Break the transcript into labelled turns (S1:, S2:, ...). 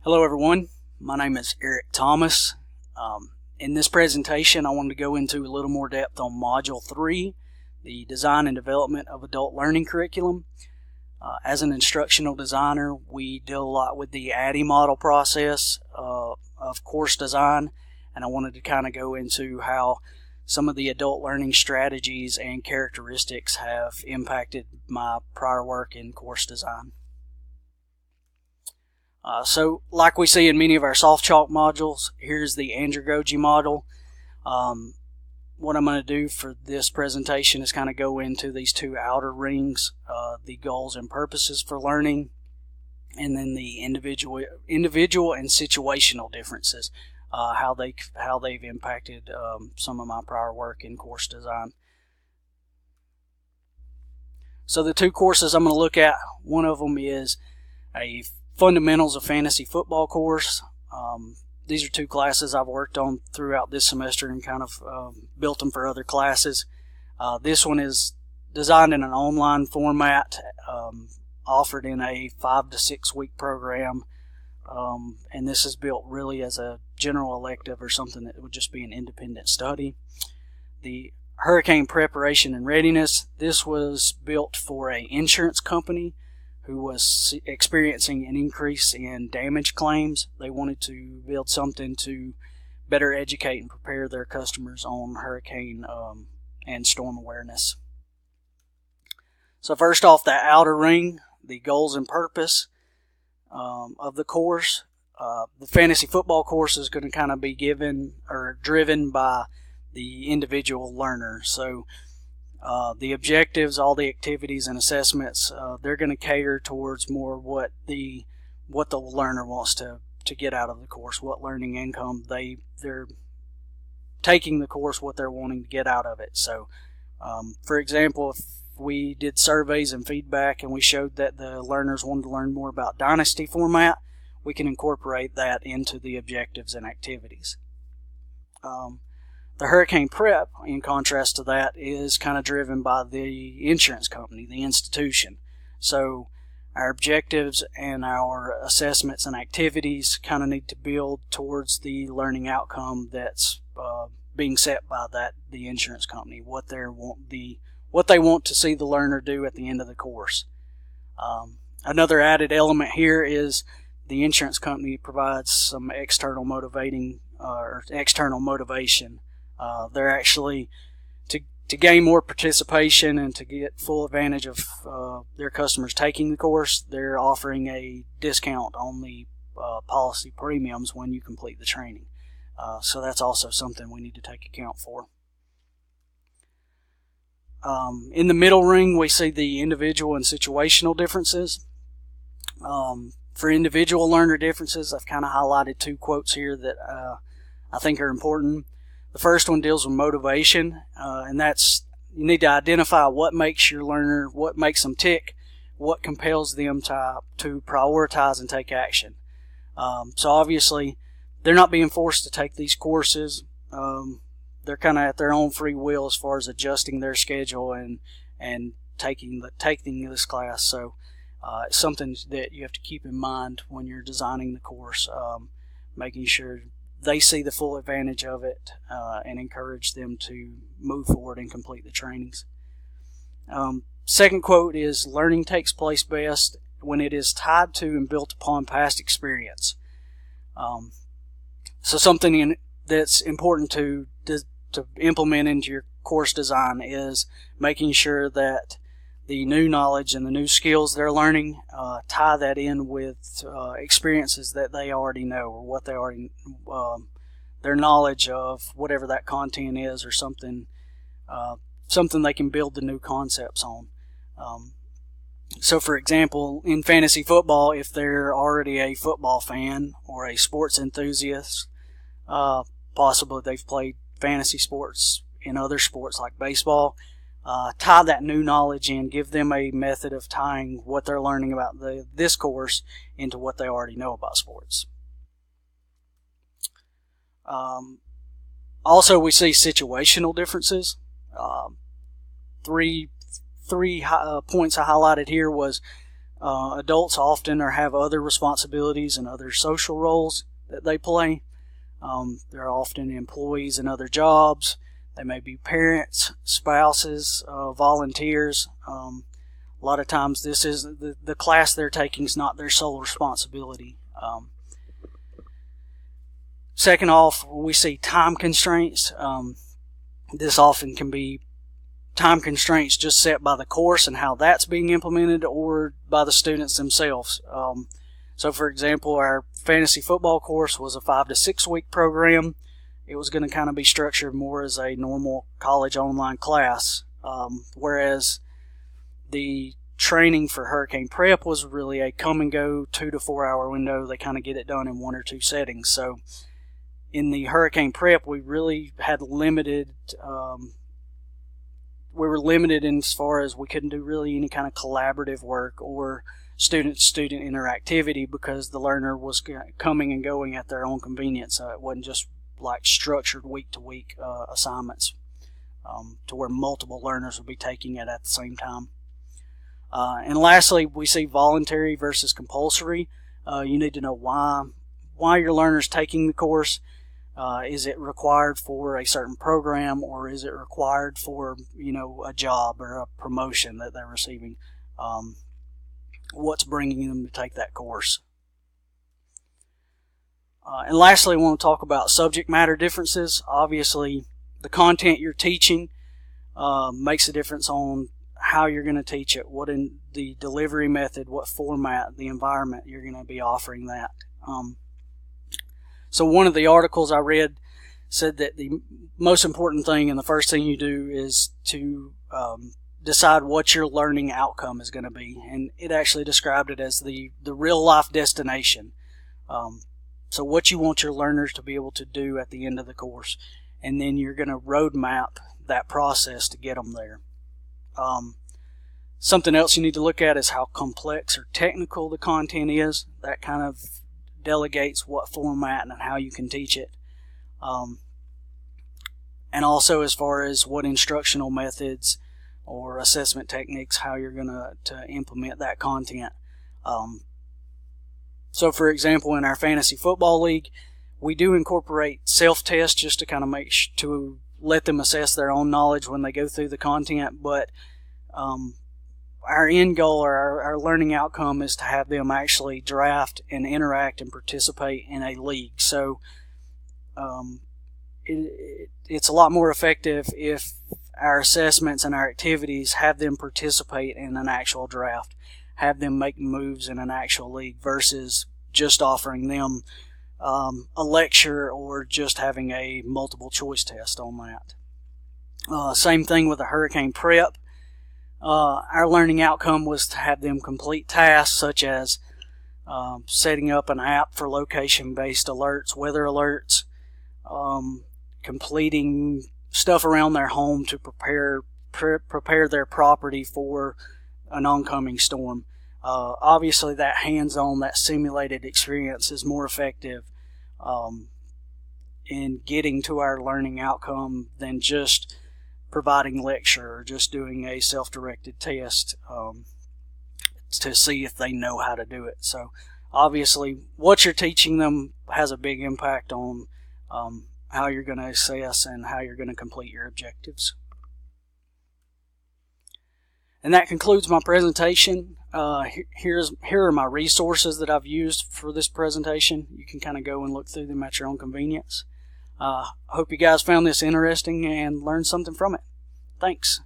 S1: Hello everyone, my name is Eric Thomas. In this presentation I wanted to go into a little more depth on Module 3, the Design and Development of Adult Learning Curriculum. As an instructional designer, we deal a lot with the ADDIE model process of course design, and I wanted to kind of go into how some of the adult learning strategies and characteristics have impacted my prior work in course design. So like we see in many of our soft chalk modules, here's the andragogy model. What I'm going to do for this presentation is kind of go into these two outer rings, the goals and purposes for learning, and then the individual and situational differences, how they've impacted some of my prior work in course design. So the two courses I'm going to look at, one of them is a Fundamentals of Fantasy Football course. These are two classes I've worked on throughout this semester and kind of built them for other classes. This one is designed in an online format, offered in a 5 to 6 week program, and this is built really as a general elective or something that would just be an independent study. The Hurricane Preparation and Readiness, this was built for an insurance company who was experiencing an increase in damage claims. They wanted to build something to better educate and prepare their customers on hurricane and storm awareness. So first off, the outer ring, the goals and purpose of the course. The fantasy football course is going to kind of be given or driven by the individual learner. So the objectives, all the activities and assessments, they're going to cater towards more what the learner wants to get out of the course, what learning income they're taking the course, what they're wanting to get out of it. So for example, if we did surveys and feedback and we showed that the learners wanted to learn more about Dynasty format, we can incorporate that into the objectives and activities. The Hurricane Prep, in contrast to that, is kind of driven by the insurance company, the institution. So our objectives and our assessments and activities kind of need to build towards the learning outcome that's being set by the insurance company, what they want to see the learner do at the end of the course. Another added element here is the insurance company provides some external motivation. They're actually, to gain more participation and to get full advantage of their customers taking the course, they're offering a discount on the policy premiums when you complete the training. So that's also something we need to take account for. In the middle ring, we see the individual and situational differences. For individual learner differences, I've kind of highlighted two quotes here that I think are important. The first one deals with motivation, and that's you need to identify what makes your learner, what makes them tick, what compels them to prioritize and take action. So obviously, they're not being forced to take these courses. They're kind of at their own free will as far as adjusting their schedule and taking this class. So it's something that you have to keep in mind when you're designing the course, making sure they see the full advantage of it and encourage them to move forward and complete the trainings. Second quote is, learning takes place best when it is tied to and built upon past experience. So something that's important to implement into your course design is making sure that the new knowledge and the new skills they're learning tie that in with experiences that they already know, or what they already their knowledge of whatever that content is, or something they can build the new concepts on. So for example, in fantasy football, if they're already a football fan or a sports enthusiast, possibly they've played fantasy sports in other sports like baseball, tie that new knowledge in, give them a method of tying what they're learning about this course into what they already know about sports. Also, we see situational differences. Three points I highlighted here was Adults often have other responsibilities and other social roles that they play. They're often employees in other jobs. They may be parents, spouses, volunteers. A lot of times this is the class they're taking is not their sole responsibility. Second off, we see time constraints. This often can be time constraints just set by the course and how that's being implemented, or by the students themselves. So for example, our fantasy football course was a 5 to 6 week program. It was going to kind of be structured more as a normal college online class, whereas the training for hurricane prep was really a come and go 2 to 4 hour window. They kind of get it done in 1 or 2 settings. So in the hurricane prep, we really had limited we were limited in as far as we couldn't do really any kind of collaborative work or student-to-student interactivity, because the learner was coming and going at their own convenience. It wasn't just like structured week-to-week assignments to where multiple learners would be taking it at the same time. And lastly, we see voluntary versus compulsory. You need to know why your learner's taking the course. Is it required for a certain program, or is it required for, a job or a promotion that they're receiving? What's bringing them to take that course? And lastly, I want to talk about subject matter differences. Obviously, the content you're teaching makes a difference on how you're going to teach it, what in the delivery method, what format, the environment you're going to be offering that. So one of the articles I read said that the most important thing and the first thing you do is to decide what your learning outcome is going to be. And it actually described it as the real life destination. So what you want your learners to be able to do at the end of the course. And then you're going to roadmap that process to get them there. Something else you need to look at is how complex or technical the content is. That kind of delegates what format and how you can teach it. And also as far as what instructional methods or assessment techniques, how you're going to implement that content. So for example, in our fantasy football league, we do incorporate self-tests just to kind of to let them assess their own knowledge when they go through the content, but our end goal or our learning outcome is to have them actually draft and interact and participate in a league. So it's a lot more effective if our assessments and our activities have them participate in an actual draft, have them make moves in an actual league, versus just offering them a lecture or just having a multiple choice test on that. Same thing with the hurricane prep. Our learning outcome was to have them complete tasks such as setting up an app for location-based alerts, weather alerts, completing stuff around their home to prepare their property for an oncoming storm. Obviously, that hands-on, that simulated experience is more effective in getting to our learning outcome than just providing lecture or just doing a self-directed test to see if they know how to do it. So obviously what you're teaching them has a big impact on how you're going to assess and how you're going to complete your objectives. And that concludes my presentation. Here are my resources that I've used for this presentation. You can kind of go and look through them at your own convenience. I hope you guys found this interesting and learned something from it. Thanks.